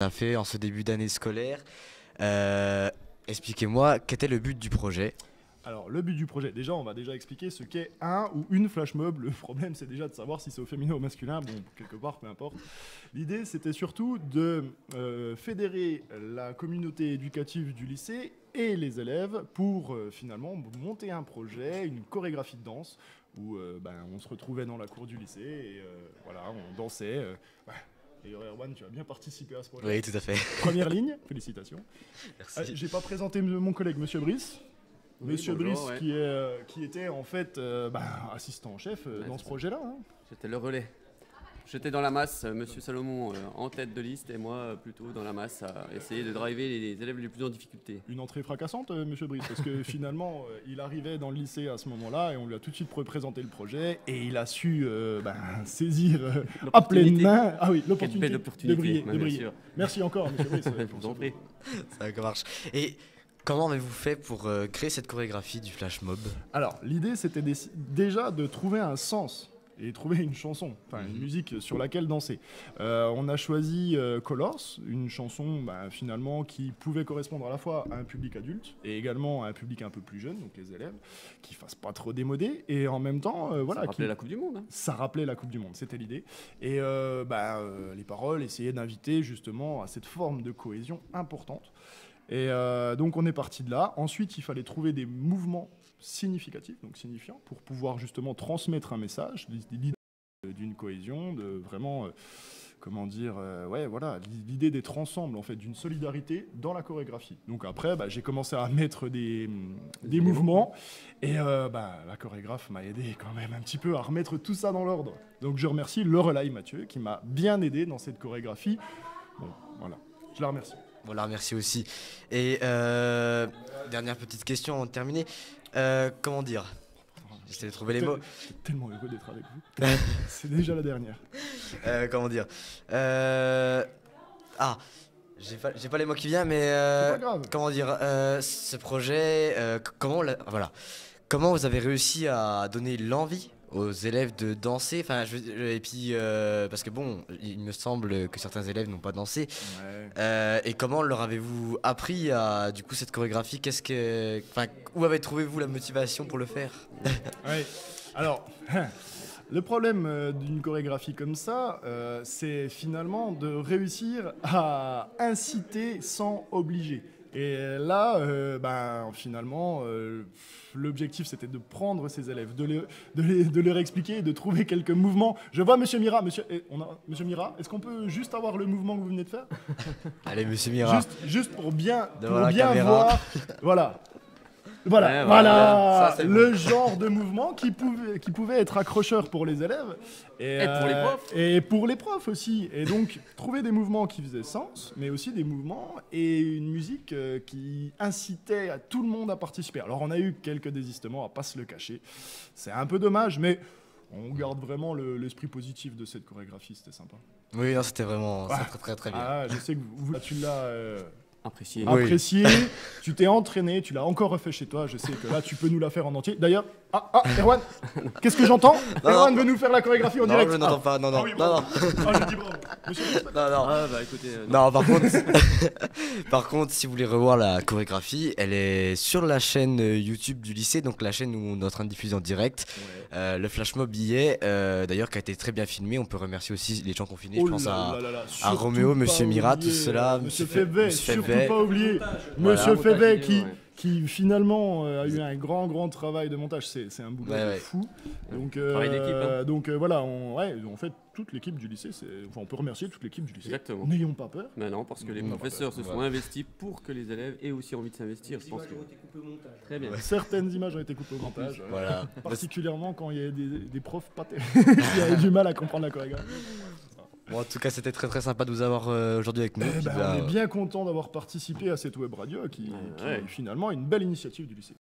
A fait en ce début d'année scolaire. Euh, Expliquez-moi, quel était le but du projet? Alors, le but du projet, déjà, on va déjà expliquer ce qu'est un ou une flash mob. Le problème, c'est déjà de savoir si c'est au féminin ou au masculin. Bon, quelque part, peu importe. L'idée, c'était surtout de fédérer la communauté éducative du lycée et les élèves pour finalement monter un projet, une chorégraphie de danse où on se retrouvait dans la cour du lycée et voilà, on dansait. Ouais. Et Erwan, tu as bien participé à ce projet. Oui, tout à fait. Première ligne, félicitations. Merci. J'ai pas présenté mon collègue, Monsieur Brice. Oui, Monsieur bonjour, Brice, qui était en fait assistant en chef dans ce c'est ça. projet-là. Hein. J'étais le relais. J'étais dans la masse, Monsieur Salomon en tête de liste et moi plutôt dans la masse à essayer de driver les élèves les plus en difficulté. Une entrée fracassante, Monsieur Brice, parce que finalement, il arrivait dans le lycée à ce moment-là et on lui a tout de suite présenté le projet et il a su saisir à pleine main Quelle belle l'opportunité de briller. bien De briller. sûr. Merci encore, Monsieur Brice. Je vous en prie. Ça marche. Et comment avez-vous fait pour créer cette chorégraphie du flash mob? Alors, l'idée, c'était déjà de trouver un sens et trouver une chanson, enfin une musique sur laquelle danser. On a choisi Colors, une chanson finalement qui pouvait correspondre à la fois à un public adulte et également à un public un peu plus jeune, donc les élèves, qui fassent pas trop démodé et en même temps, voilà. Ça rappelait la Coupe du Monde. Hein. Ça rappelait la Coupe du Monde, c'était l'idée. Et les paroles essayaient d'inviter justement à cette forme de cohésion importante. Et donc on est parti de là. Ensuite, il fallait trouver des mouvements significatifs, donc signifiants, pour pouvoir justement transmettre un message, l'idée d'une cohésion, de vraiment, l'idée d'être ensemble, en fait, d'une solidarité dans la chorégraphie. Donc après, j'ai commencé à mettre des mouvements, et la chorégraphe m'a aidé quand même un petit peu à remettre tout ça dans l'ordre. Donc je remercie Lorelai Mathieu, qui m'a bien aidé dans cette chorégraphie. Bon, voilà, je la remercie. Voilà, merci aussi. Et dernière petite question avant de terminer. Comment dire? J'essaie de trouver les mots. J'étais tellement heureux d'être avec vous. C'est déjà la dernière. Comment dire? J'ai pas les mots qui viennent, mais C'est pas grave. comment dire? Ce projet, voilà. Comment vous avez réussi à donner l'envie aux élèves de danser? Enfin, et puis parce que bon, il me semble que certains élèves n'ont pas dansé. Ouais. Et comment leur avez-vous appris à du coup cette chorégraphie? Où trouvez-vous la motivation pour le faire? Ouais. Alors, le problème d'une chorégraphie comme ça, c'est finalement de réussir à inciter sans obliger. Et là, finalement, l'objectif, c'était de prendre ces élèves, de leur expliquer, de trouver quelques mouvements. Je vois Monsieur Mira. Monsieur Mira, est-ce qu'on peut juste avoir le mouvement que vous venez de faire? Allez, Monsieur Mira. Juste pour bien Devant la caméra. voir. Voilà. Ouais, Voilà, ça, c'est le genre de mouvement qui pouvait être accrocheur pour les élèves Et pour les profs. et pour les profs aussi. Et donc trouver des mouvements qui faisaient sens, mais aussi des mouvements et une musique qui incitait à tout le monde à participer. Alors on a eu quelques désistements, à pas se le cacher. C'est un peu dommage, mais on garde vraiment l'esprit positif de cette chorégraphie. C'était sympa. Oui, non, c'était vraiment très bien. Ah, je sais que tu l'as. Apprécié. Oui. Apprécié, tu t'es entraîné, tu l'as encore refait chez toi, je sais que là tu peux nous la faire en entier. D'ailleurs, Erwan, qu'est-ce que j'entends? Erwan veut nous faire la chorégraphie en Non, direct. je n'entends pas, non, non, oui, non, non, Je dis bravo. Monsieur le respect. non, non. Ah bah écoutez, Non, par contre, par contre, si vous voulez revoir la chorégraphie, elle est sur la chaîne YouTube du lycée, donc la chaîne où on est en train de diffuser en direct. Le flash mob y est, d'ailleurs, qui a été très bien filmé. On peut remercier aussi les gens confinés. Oh Je pense là à là là, à surtout Roméo, pas Monsieur Mira, oublier, tout cela, Monsieur Monsieur Févet, Monsieur surtout Févet. pas oublier. Voilà. Monsieur Févet Montage vidéo, qui finalement a eu un grand travail de montage. C'est un boulot de fou. Donc, Travail d'équipe, hein. Voilà, en fait, toute l'équipe du lycée, on peut remercier toute l'équipe du lycée. Exactement. N'ayons pas peur. Mais non, parce que les Non, professeurs se sont investis pour que les élèves aient aussi envie de s'investir. Je pense que très bien. Certaines images ont été coupées au montage. Voilà. Particulièrement quand il y a des profs pas qui avaient du mal à comprendre la chorégraphie. Bon, en tout cas, c'était très sympa de vous avoir aujourd'hui avec nous. On est bien content d'avoir participé à cette web radio qui est finalement une belle initiative du lycée.